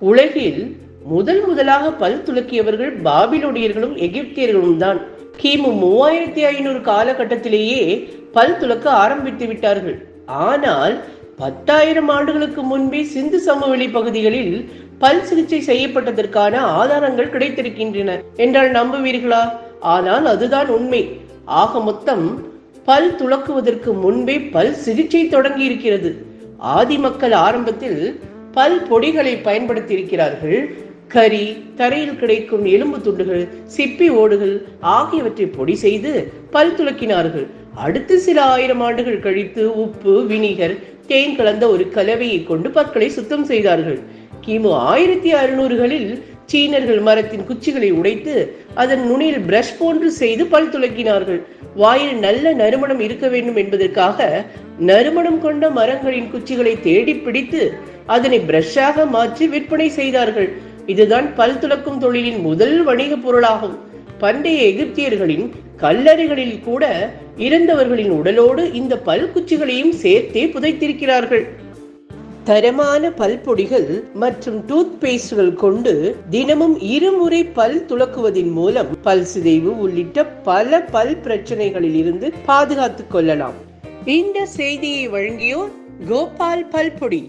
உலகில் முதலாக பல் துலக்கியவர்கள் பாபிலோனியர்களும் எகிப்தியர்களும் தான். கிமு 3500 காலகட்டத்திலேயே பல் துலக்க ஆரம்பித்து விட்டார்கள். ஆனால் 10,000 ஆண்டுகளுக்கு முன்பே சிந்து சமவெளி பகுதிகளில் பல் சிகிச்சை செய்யப்பட்டதற்கான ஆதாரங்கள் கிடைத்திருக்கின்றன என்றால் நம்புவீர்களா? ஆனால் அதுதான் உண்மை. ஆக மொத்தம் பல் துலக்குவதற்கு முன்பே பல் சிகிச்சை தொடங்கி இருக்கிறது. ஆதி மக்கள் ஆரம்பத்தில் பல் பொடிகளை பயன்படுத்தி இருக்கிறார்கள். கரி, தரையில் கிடைக்கும் எலும்பு துண்டுகள், சிப்பி ஓடுகள் ஆகியவற்றை பொடி செய்து பல் துலக்கினார்கள். அடுத்து சில 1000 ஆண்டுகள் கழித்து உப்பு, வினிகர், தேன் கலந்த ஒரு கலவையை கொண்டு பற்களை சுத்தம் செய்தார்கள். கிமு 1600களில் சீனர்கள் மரத்தின் குச்சிகளை உடைத்து அதன் நுனியில் பிரஷ் போன்று செய்து பல் துலக்கினார்கள். வாயில் நல்ல நறுமணம் இருக்க வேண்டும் என்பதற்காக நறுமணம் கொண்ட மரங்களின் குச்சிகளை தேடி பிடித்து அதனை பிரஷாக மாற்றி விற்பனை செய்தார்கள். இதுதான் பல் துலக்கும் தொழிலின் முதல் வணிக பொருளாகும். பண்டைய எகிப்தியர்களின் கல்லறைகளில் கூட இறந்தவர்களின் உடலோடு இந்த பல் குச்சிகளையும் சேர்த்தே புதைத்திருக்கிறார்கள். தரமான பல்பொடிகள் மற்றும் டூத் பேஸ்ட்கள் கொண்டு தினமும் 2 முறை பல் துலக்குவதன் மூலம் பல் சிதைவு உள்ளிட்ட பல பல் பிரச்சனைகளில் இருந்து பாதுகாத்துக் கொள்ளலாம். இந்த செய்தியை வழங்கியோர் கோபால் பல்பொடி.